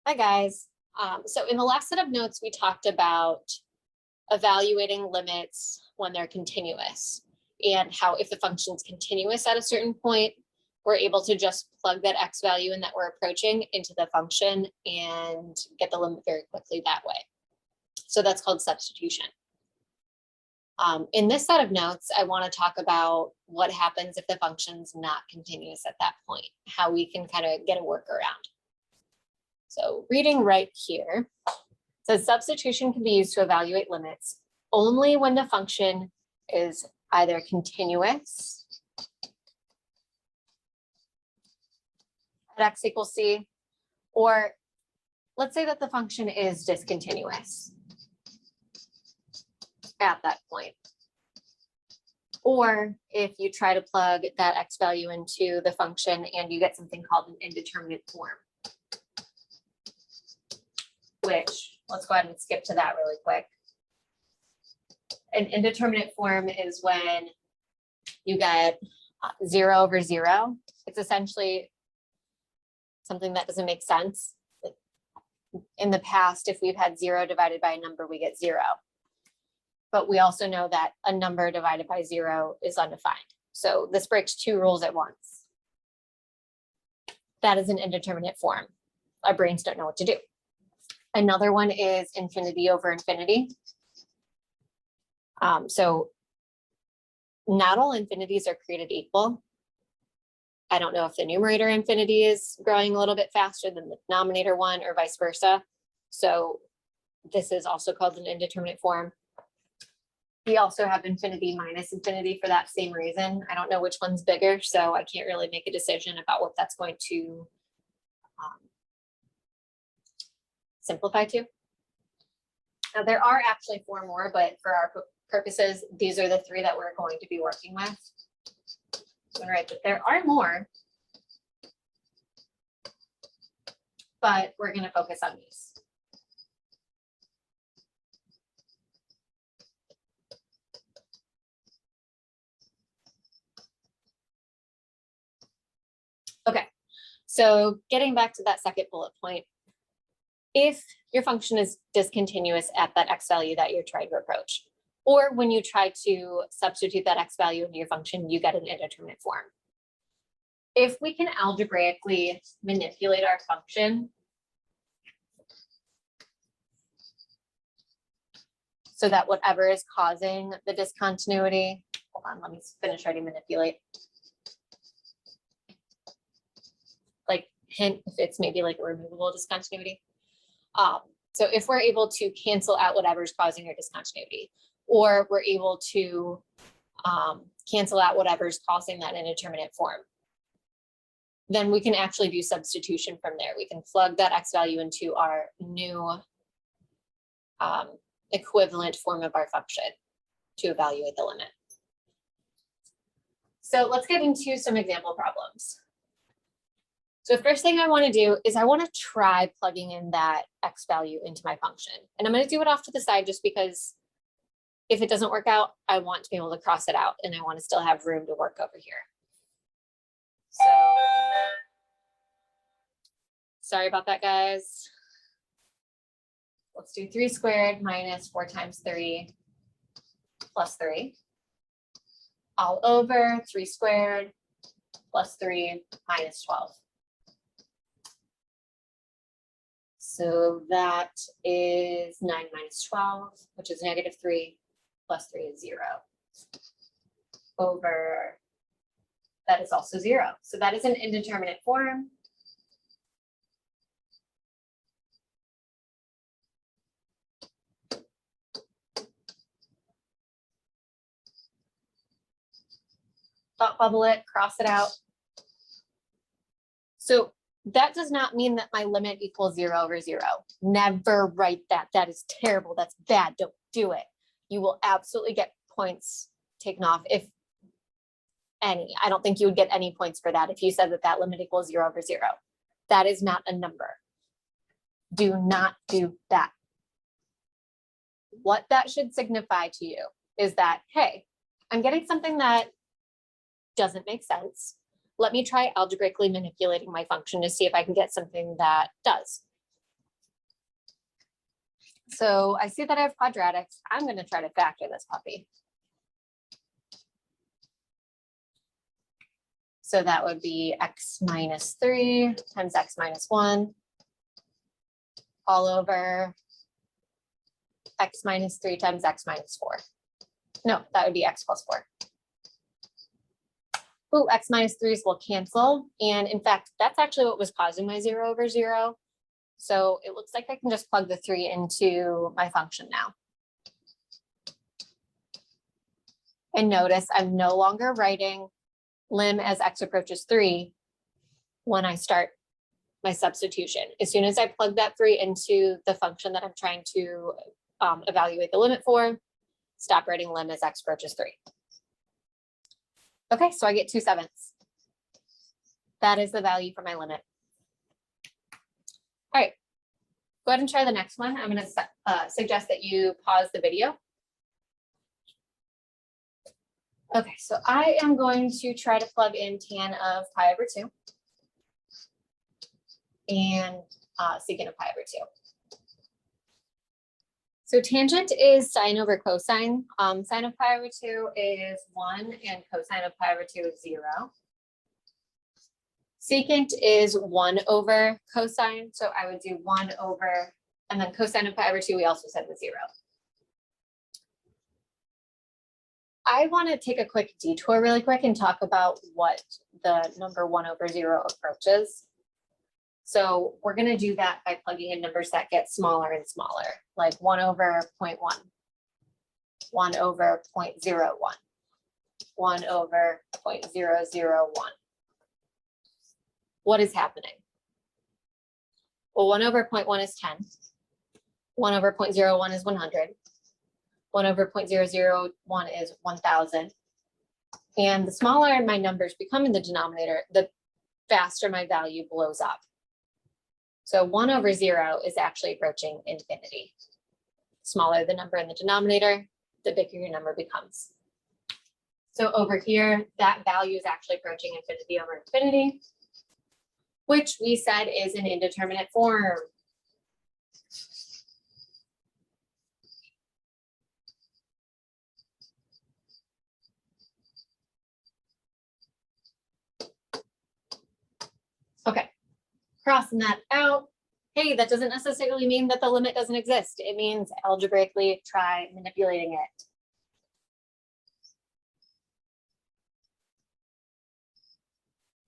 Hi, guys. So in the last set of notes, we talked about evaluating limits when they're continuous and how if the function is continuous at a certain point, we're able to just plug that x value in that we're approaching into the function and get the limit very quickly that way. So that's called substitution. In this set of notes, I want to talk about what happens if the function's not continuous at that point, how we can kind of get a workaround. So reading right here, says substitution can be used to evaluate limits only when the function is either continuous at x equals c, or let's say that the function is discontinuous at that point. Or if you try to plug that x value into the function and you get something called an indeterminate form, which let's go ahead and skip to that really quick. An indeterminate form is when you get 0 over 0. It's essentially something that doesn't make sense. In the past, if we've had 0 divided by a number, we get 0. But we also know that a number divided by 0 is undefined. So this breaks two rules at once. That is an indeterminate form. Our brains don't know what to do. Another one is infinity over infinity. So not all infinities are created equal. I don't know if the numerator infinity is growing a little bit faster than the denominator one or vice versa. So this is also called an indeterminate form. We also have infinity minus infinity for that same reason. I don't know which one's bigger, so I can't really make a decision about what that's going to simplify to. Now there are actually 4 more, but for our purposes, these are the 3 that we're going to be working with. All right, but there are more, but we're going to focus on these. Okay, so getting back to that second bullet point, if your function is discontinuous at that x value that you're trying to approach, or when you try to substitute that x value into your function, you get an indeterminate form. If we can algebraically manipulate our function so that whatever is causing the discontinuity, hold on, let me finish writing manipulate. Like hint if it's maybe like a removable discontinuity. So if we're able to cancel out whatever's causing your discontinuity, or we're able to cancel out whatever's causing that indeterminate form, then we can actually do substitution from there. We can plug that x value into our new equivalent form of our function to evaluate the limit. So let's get into some example problems. So the first thing I want to do is I want to try plugging in that x value into my function. And I'm going to do it off to the side just because if it doesn't work out, I want to be able to cross it out and I want to still have room to work over here. So sorry about that, guys. Let's do 3 squared minus 4 times 3 plus 3 all over 3 squared plus 3 minus 12. So that is 9 minus 12, which is negative 3 plus 3 is 0 over, that is also 0. So that is an indeterminate form. Thought bubble it, cross it out. So that does not mean that my limit equals 0 over 0. Never write that. That is terrible. That's bad. Don't do it. You will absolutely get points taken off, if any. I don't think you would get any points for that if you said that that limit equals 0 over 0. That is not a number. Do not do that. What that should signify to you is that, hey, I'm getting something that doesn't make sense. Let me try algebraically manipulating my function to see if I can get something that does. So I see that I have quadratics. I'm going to try to factor this puppy. So that would be x minus 3 times x minus 1 all over x minus 3 times x minus 4. No, that would be x plus 4. Ooh, x minus 3's will cancel. And in fact, that's actually what was causing my 0 over 0. So it looks like I can just plug the 3 into my function now. And notice I'm no longer writing lim as x approaches 3 when I start my substitution. As soon as I plug that 3 into the function that I'm trying to evaluate the limit for, stop writing lim as x approaches 3. Okay, so I get 2/7. That is the value for my limit. All right, go ahead and try the next one. I'm going to suggest that you pause the video. Okay, so I am going to try to plug in tan of pi over 2 and secant of pi over 2. So tangent is sine over cosine. Sine of pi over 2 is 1 and cosine of pi over 2 is 0. Secant is 1 over cosine. So I would do 1 over, and then cosine of pi over 2, we also said was 0. I want to take a quick detour really quick and talk about what the number 1 over 0 approaches. So we're going to do that by plugging in numbers that get smaller and smaller, like 1 over 0.1, 1 over 0.01, 1 over 0.001. What is happening? Well, 1 over 0.1 is 10. 1 over 0.01 is 100. 1 over 0.001 is 1,000. And the smaller my numbers become in the denominator, the faster my value blows up. So 1 over 0 is actually approaching infinity. Smaller the number in the denominator, the bigger your number becomes. So over here, that value is actually approaching infinity over infinity, which we said is an indeterminate form. Okay, crossing that out. Hey, that doesn't necessarily mean that the limit doesn't exist. It means algebraically try manipulating it.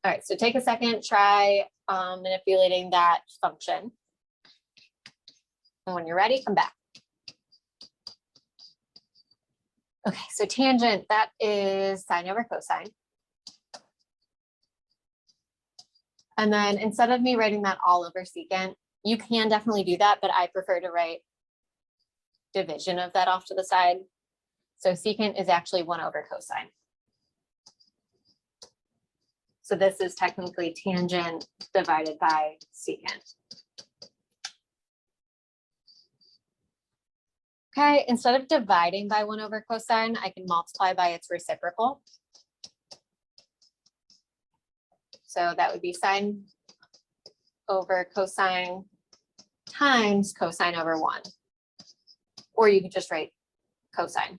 All right, so take a second, try manipulating that function. And when you're ready, come back. Okay, so tangent, that is sine over cosine. And then instead of me writing that all over secant, you can definitely do that, but I prefer to write division of that off to the side. So secant is actually 1 over cosine. So this is technically tangent divided by secant. Okay, instead of dividing by 1 over cosine, I can multiply by its reciprocal. So that would be sine over cosine times cosine over 1. Or you could just write cosine.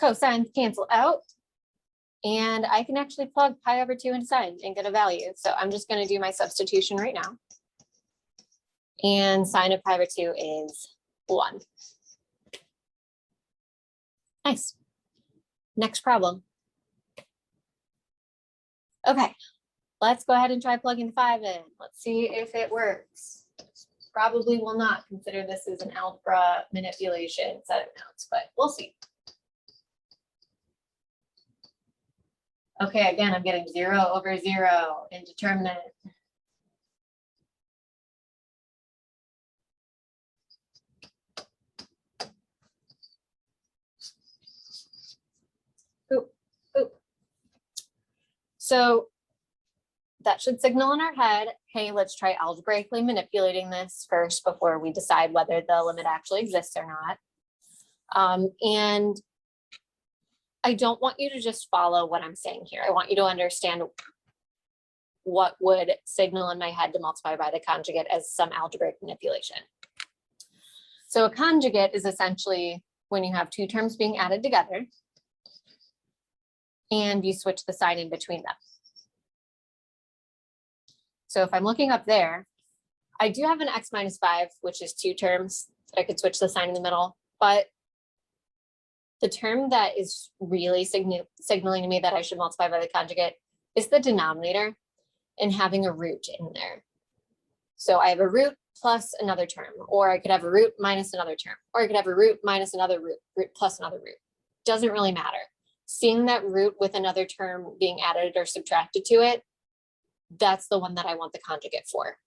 Cosines cancel out. And I can actually plug pi over 2 into sine and get a value. So I'm just going to do my substitution right now. And sine of pi over 2 is 1. Nice. Next problem. Okay, let's go ahead and try plugging 5 in. Let's see if it works. Probably will not, consider this is an algebra manipulation set of notes, but we'll see. Okay, again, I'm getting 0 over 0, indeterminate. Oop, oop. So that should signal in our head, hey, let's try algebraically manipulating this first before we decide whether the limit actually exists or not. And I don't want you to just follow what I'm saying here. I want you to understand what would signal in my head to multiply by the conjugate as some algebraic manipulation. So a conjugate is essentially when you have two terms being added together and you switch the sign in between them. So if I'm looking up there, I do have an x minus 5, which is two terms that I could switch the sign in the middle, but the term that is really signaling to me that I should multiply by the conjugate is the denominator and having a root in there. So I have a root plus another term, or I could have a root minus another term, or I could have a root minus another root, root plus another root. Doesn't really matter. Seeing that root with another term being added or subtracted to it, that's the one that I want the conjugate for.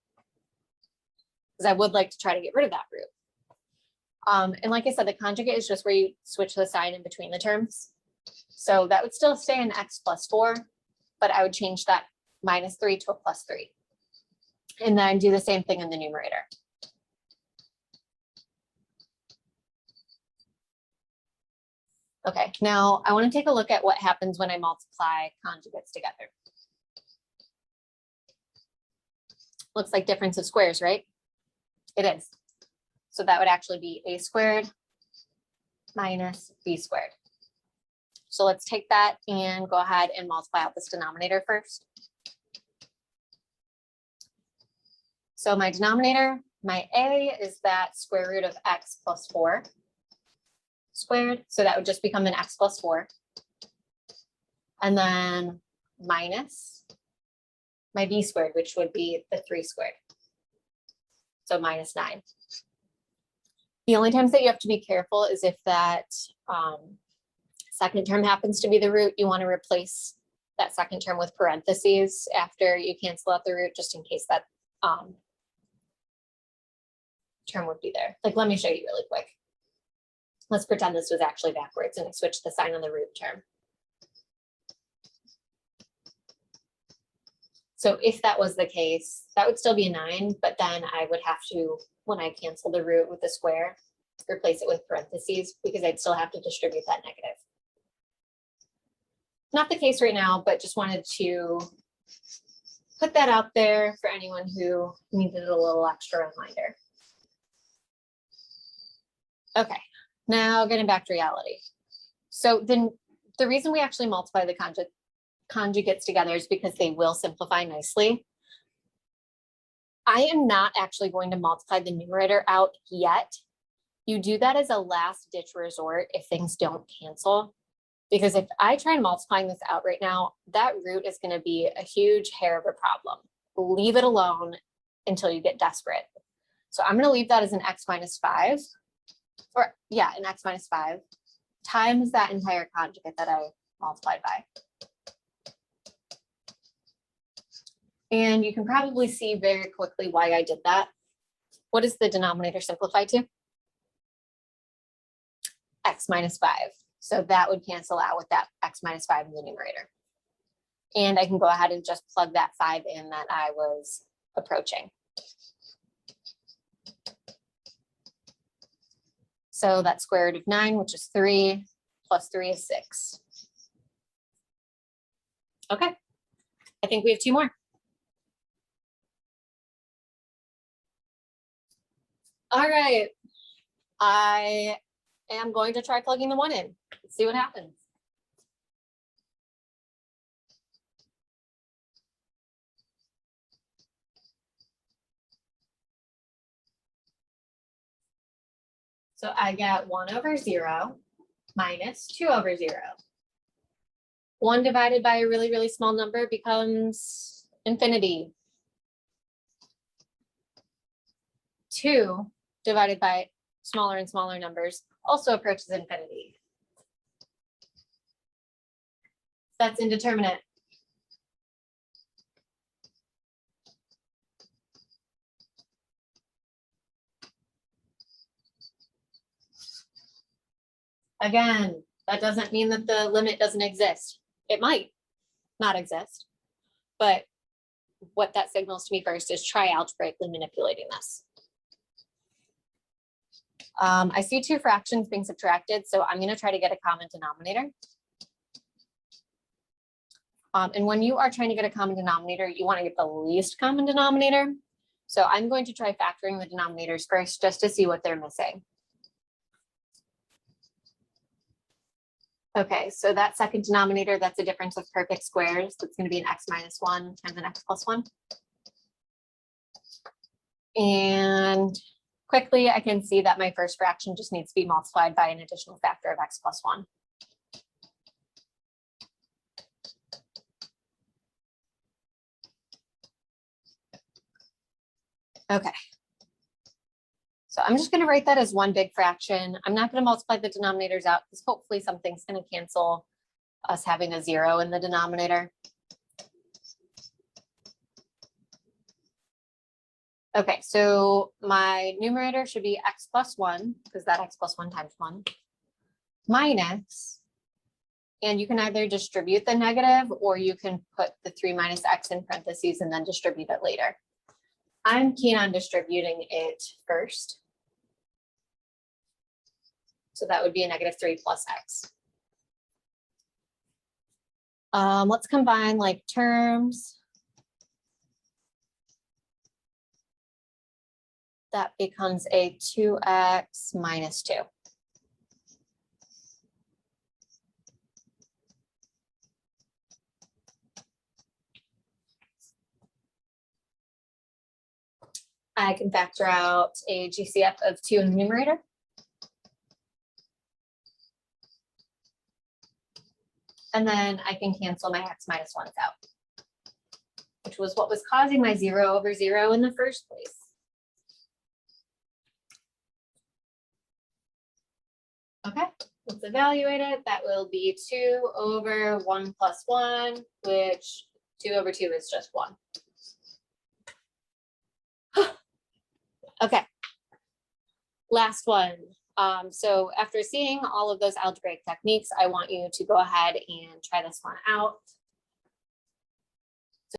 Because I would like to try to get rid of that root. And like I said, the conjugate is just where you switch the sign in between the terms. So that would still stay in x plus 4, but I would change that minus 3 to a plus 3. And then do the same thing in the numerator. Okay, now I want to take a look at what happens when I multiply conjugates together. Looks like difference of squares, right? It is. So that would actually be a squared minus b squared. So let's take that and go ahead and multiply out this denominator first. So my denominator, my a is that square root of x plus 4 squared. So that would just become an x plus 4. And then minus my b squared, which would be the 3 squared. So minus 9. The only times that you have to be careful is if that second term happens to be the root, you want to replace that second term with parentheses after you cancel out the root, just in case that term would be there. Like, let me show you really quick. Let's pretend this was actually backwards and I switched the sign on the root term. So if that was the case, that would still be a 9, but then I would have to, when I cancel the root with the square, replace it with parentheses because I'd still have to distribute that negative. Not the case right now, but just wanted to put that out there for anyone who needed a little extra reminder. Okay, now getting back to reality. So then the reason we actually multiply the conjugates together is because they will simplify nicely. I am not actually going to multiply the numerator out yet. You do that as a last ditch resort if things don't cancel. Because if I try multiplying this out right now, that root is going to be a huge hair of a problem. Leave it alone until you get desperate. So I'm going to leave that as an x minus 5, or yeah, an x minus 5 times that entire conjugate that I multiplied by. And you can probably see very quickly why I did that. What does the denominator simplify to? X minus 5. So that would cancel out with that x minus 5 in the numerator. And I can go ahead and just plug that 5 in that I was approaching. So that's square root of 9, which is 3, plus 3 is 6. Okay, I think we have 2 more. All right, I am going to try plugging the 1 in. Let's see what happens. So I get 1 over 0 minus 2 over 0. 1 divided by a really, really small number becomes infinity. 2 divided by smaller and smaller numbers also approaches infinity. That's indeterminate. Again, that doesn't mean that the limit doesn't exist. It might not exist, but what that signals to me first is try algebraically manipulating this. I see 2 fractions being subtracted, so I'm going to try to get a common denominator. And when you are trying to get a common denominator, you want to get the least common denominator. So I'm going to try factoring the denominators first just to see what they're missing. Okay, so that second denominator, that's a difference of perfect squares. That's going to be an x minus 1 times an x plus 1. And quickly, I can see that my first fraction just needs to be multiplied by an additional factor of x plus 1. Okay. So I'm just going to write that as one big fraction. I'm not going to multiply the denominators out because hopefully something's going to cancel us having a 0 in the denominator. Okay, so my numerator should be x plus 1, because that x plus 1 times 1, minus, and you can either distribute the negative or you can put the 3 minus x in parentheses and then distribute it later. I'm keen on distributing it first. So that would be a negative 3 plus x. Let's combine like terms. That becomes a 2x minus 2. I can factor out a GCF of 2 in the numerator. And then I can cancel my x minus 1s out, which was what was causing my 0 over 0 in the first place. Okay, let's evaluate it. That will be 2 over 1 plus 1, which 2 over 2 is just 1. Okay, last one. So after seeing all of those algebraic techniques, I want you to go ahead and try this one out.